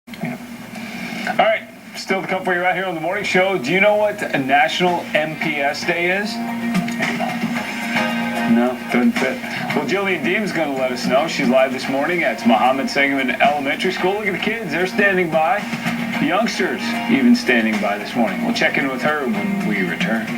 All right, still to come for you right here on the morning show. Do you know what National MPS Day is? No, doesn't fit. Well, Jillian Deem's going to let us know. She's live this morning at Muhammad Sangaman Elementary School. Look at the kids. They're standing by. The youngsters even standing by this morning. We'll check in with her when we return.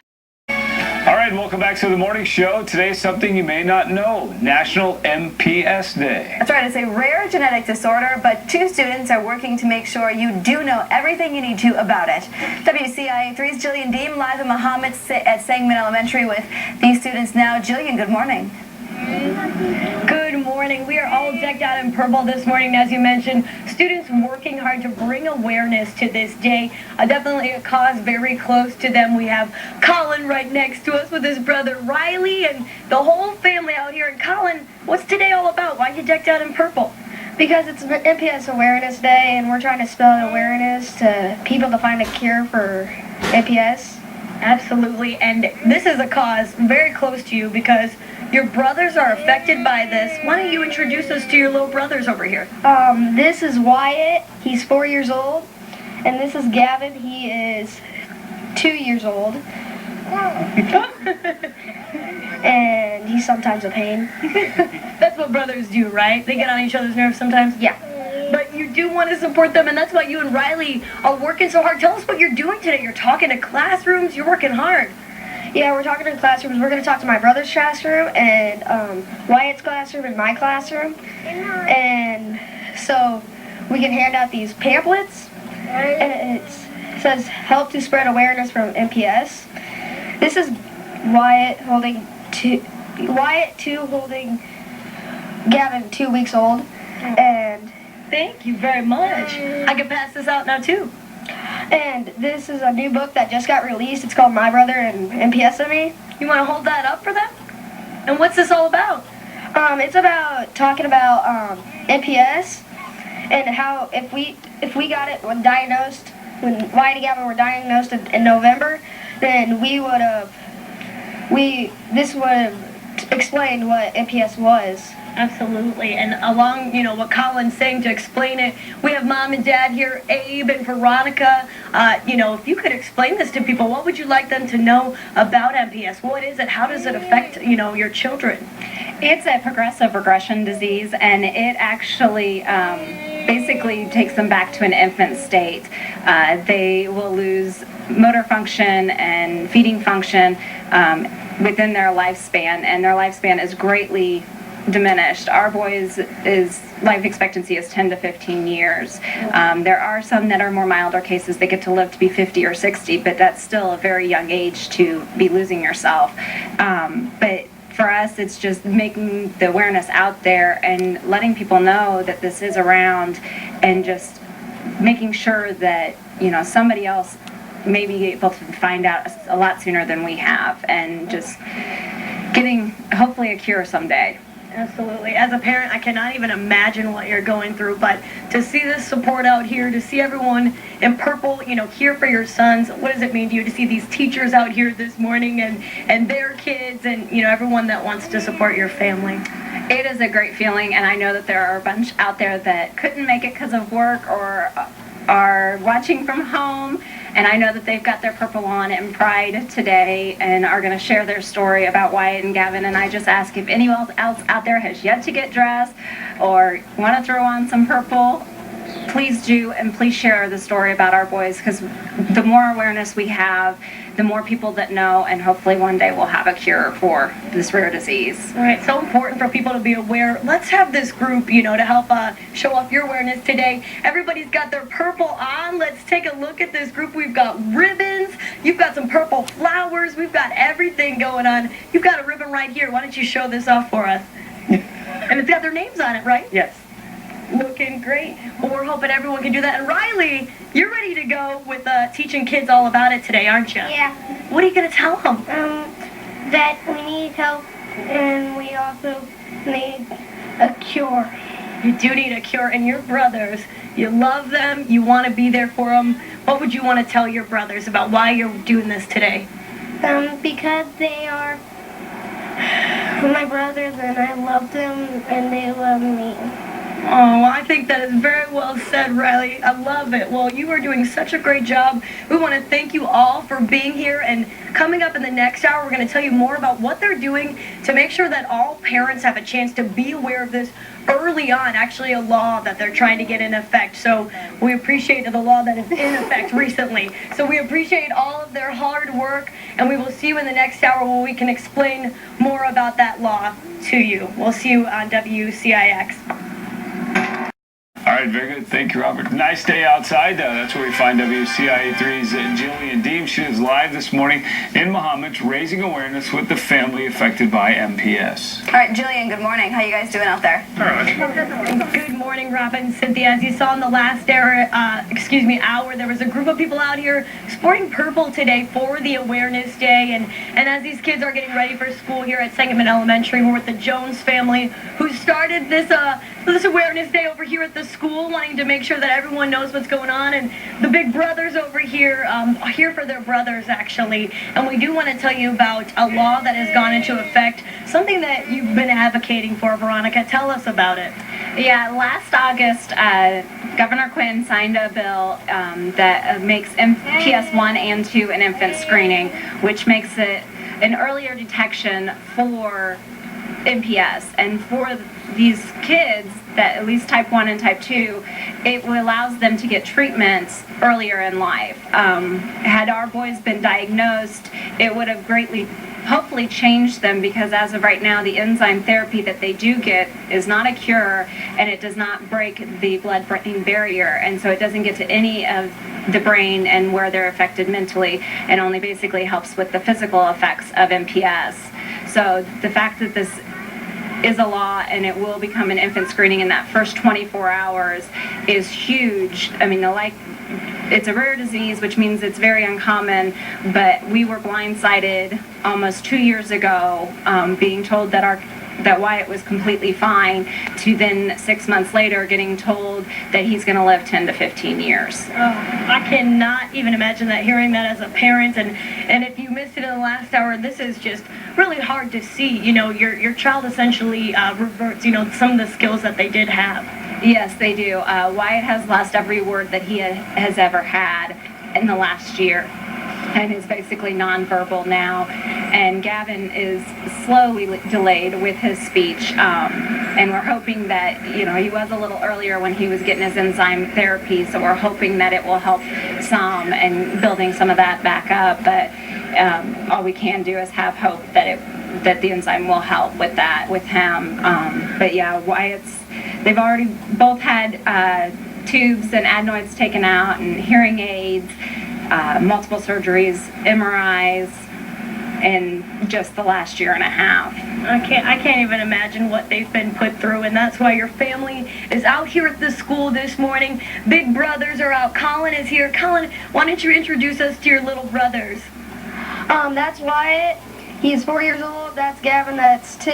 All right, welcome back to the morning show. Today is something you may not know, National MPS Day. That's right, it's a rare genetic disorder, but 2 students are working to make sure you do know everything you need to about it. WCIA3's Jillian Deem live at Muhammad at Sangaman Elementary with these students now. Jillian, good morning. Good morning. We are all decked out in purple this morning, as you mentioned. Students working hard to bring awareness to this day. Definitely a cause very close to them. We have Colin right next to us with his brother Riley and the whole family out here. And Colin, what's today all about? Why are you decked out in purple? Because it's MPS Awareness Day, and we're trying to spread awareness to people to find a cure for MPS. Absolutely. And this is a cause very close to you because your brothers are affected by this. Why don't you introduce us to your little brothers over here? This is Wyatt. He's 4 years old. And this is Gavin. He is 2 years old. And he's sometimes a pain. That's what brothers do, right? They get on each other's nerves sometimes? Yeah. But you do want to support them, and that's why you and Riley are working so hard. Tell us what you're doing today. You're talking to classrooms. You're working hard. Yeah, we're talking to classrooms. We're going to talk to my brother's classroom and Wyatt's classroom and my classroom. And so we can hand out these pamphlets. And it says, help to spread awareness from MPS. This is Wyatt holding Gavin, 2 weeks old. And thank you very much. I can pass this out now, too. And this is a new book that just got released. It's called My Brother and MPS and Me. You want to hold that up for them? And what's this all about? It's about talking about MPS and how if we got it when Wyatt and Gavin were diagnosed in November, then this would have explained what MPS was. Absolutely. And along, what Colin's saying to explain it, we have Mom and Dad here, Abe and Veronica. If you could explain this to people, what would you like them to know about MPS? What is it? How does it affect, your children? It's a progressive regression disease, and it actually basically takes them back to an infant state. They will lose motor function and feeding function within their lifespan, and their lifespan is greatly diminished. Our boys' life expectancy is 10 to 15 years. There are some that are more milder cases. They get to live to be 50 or 60, but that's still a very young age to be losing yourself. But for us, it's just making the awareness out there and letting people know that this is around, and just making sure that somebody else may be able to find out a lot sooner than we have, and just getting hopefully a cure someday. Absolutely. As a parent, I cannot even imagine what you're going through, but to see this support out here, to see everyone in purple, here for your sons, what does it mean to you to see these teachers out here this morning and their kids and, everyone that wants to support your family? It is a great feeling, and I know that there are a bunch out there that couldn't make it because of work or are watching from home, and I know that they've got their purple on in pride today and are going to share their story about Wyatt and Gavin. And I just ask if anyone else out there has yet to get dressed or want to throw on some purple, please do, and please share the story about our boys, because the more awareness we have, the more people that know, and hopefully one day we'll have a cure for this rare disease. All right, so important for people to be aware. Let's have this group, to help show off your awareness today. Everybody's got their purple on. Let's take a look at this group. We've got ribbons. You've got some purple flowers. We've got everything going on. You've got a ribbon right here. Why don't you show this off for us? And it's got their names on it, right? Yes. Looking great. Well, we're hoping everyone can do that. And Riley, you're ready to go with teaching kids all about it today, aren't you? Yeah. What are you going to tell them? That we need help, and we also need a cure. You do need a cure, and your brothers, you love them, you want to be there for them. What would you want to tell your brothers about why you're doing this today? Because they are my brothers, and I love them, and they love me. Oh, well, I think that is very well said, Riley. I love it. Well, you are doing such a great job. We want to thank you all for being here. And coming up in the next hour, we're going to tell you more about what they're doing to make sure that all parents have a chance to be aware of this early on, actually a law that they're trying to get in effect. So we appreciate the law that is in effect recently. So we appreciate all of their hard work, and we will see you in the next hour where we can explain more about that law to you. We'll see you on WCIX. All right, very good. Thank you, Robert. Nice day outside. That's where we find WCIA3's Jillian Deem. She is live this morning in Mahomet, raising awareness with the family affected by MPS. All right, Jillian, good morning. How you guys doing out there? All right. Good morning, Robin and Cynthia. As you saw in the last hour, there was a group of people out here sporting purple today for the Awareness Day. And as these kids are getting ready for school here at Sangamon Elementary, we're with the Jones family who started this Awareness Day over here at the school, wanting to make sure that everyone knows what's going on. And the big brothers over here are here for their brothers, actually. And we do want to tell you about a law that has gone into effect, something that you've been advocating for, Veronica. Tell us about it. Yeah, last August, Governor Quinn signed a bill that makes MPS 1 and 2 an infant screening, which makes it an earlier detection for MPS. And for these kids, that at least type 1 and type 2, it allows them to get treatments earlier in life. Had our boys been diagnosed, it would have greatly, hopefully, changed them, because as of right now, the enzyme therapy that they do get is not a cure, and it does not break the blood-brain barrier, and so it doesn't get to any of the brain and where they're affected mentally, and only basically helps with the physical effects of MPS. So the fact that this is a law and it will become an infant screening in that first 24 hours is huge. I mean, it's a rare disease, which means it's very uncommon, but we were blindsided almost 2 years ago, being told that Wyatt was completely fine, to then 6 months later getting told that he's going to live 10 to 15 years. Oh, I cannot even imagine that, hearing that as a parent. And if you missed it in the last hour, this is just really hard to see. You know, your child essentially reverts, some of the skills that they did have. Yes, they do. Wyatt has lost every word that he has ever had in the last year, and is basically nonverbal now. And Gavin is slowly delayed with his speech, and we're hoping that, he was a little earlier when he was getting his enzyme therapy, so we're hoping that it will help some and building some of that back up. But all we can do is have hope that the enzyme will help with that with him. But yeah, they've already both had tubes and adenoids taken out, and hearing aids, multiple surgeries, MRIs, in just the last year and a half. I can't even imagine what they've been put through, and that's why your family is out here at the school this morning. Big brothers are out. Colin is here. Colin, why don't you introduce us to your little brothers? That's Wyatt. He's 4 years old. That's Gavin. That's 2.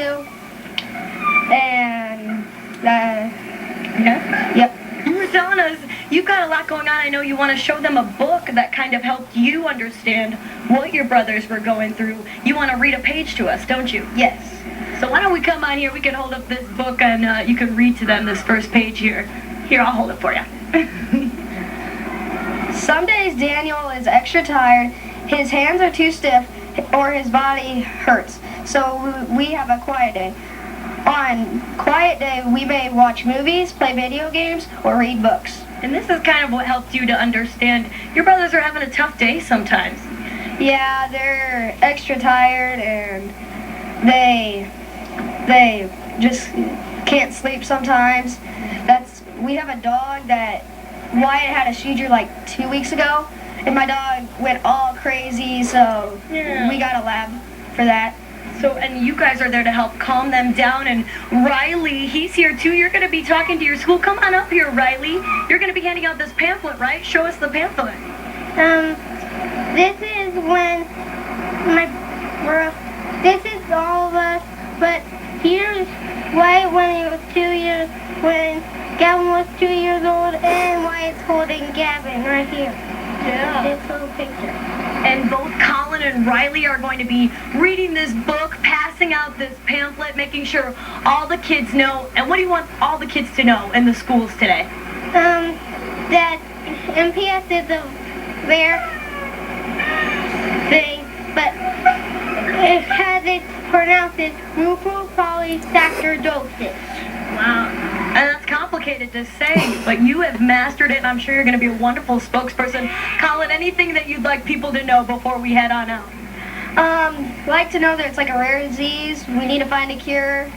And Yeah. Yep. You were telling us you've got a lot going on. I know you want to show them a book that kind of helped you understand what your brothers were going through. You want to read a page to us, don't you? Yes. So why don't we come on here? We can hold up this book, and you can read to them this first page here. Here, I'll hold it for you. Some days Daniel is extra tired, his hands are too stiff, or his body hurts. So we have a quiet day. On quiet day, we may watch movies, play video games, or read books. And this is kind of what helped you to understand your brothers are having a tough day sometimes. Yeah, they're extra tired, and they just can't sleep sometimes. We have a dog that Wyatt had a seizure like 2 weeks ago, and my dog went all crazy, so we got a lab for that. So, and you guys are there to help calm them down. And Riley, he's here too. You're going to be talking to your school. Come on up here, Riley. You're going to be handing out this pamphlet, right? Show us the pamphlet. This is this is all of us, but here's Wyatt when he was 2 years, when Gavin was 2 years old, and Wyatt's holding Gavin right here. Yeah. This little picture. And both Colin and Riley are going to be reading this book, passing out this pamphlet. at making sure all the kids know, and what do you want all the kids to know in the schools today? That MPS is a rare thing, but it has it pronounced as mucopolysaccharidosis. Wow. And that's complicated to say, but you have mastered it, and I'm sure you're going to be a wonderful spokesperson. Colin, anything that you'd like people to know before we head on out? Like to know that it's like a rare disease. We need to find a cure.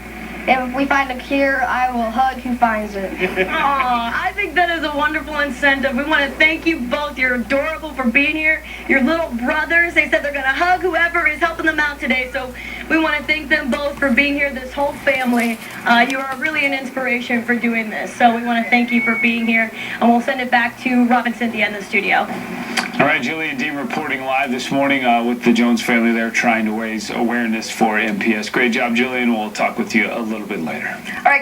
If we find a cure, I will hug who finds it. Aw, I think that is a wonderful incentive. We want to thank you both. You're adorable for being here. Your little brothers, they said they're going to hug whoever is helping them out today. So we want to thank them both for being here, this whole family. You are really an inspiration for doing this. So we want to thank you for being here. And we'll send it back to Rob and Cynthia in the studio. All right, Jillian Dean reporting live this morning with the Jones family there trying to raise awareness for MPS. Great job, Jillian. We'll talk with you a little bit later. All right.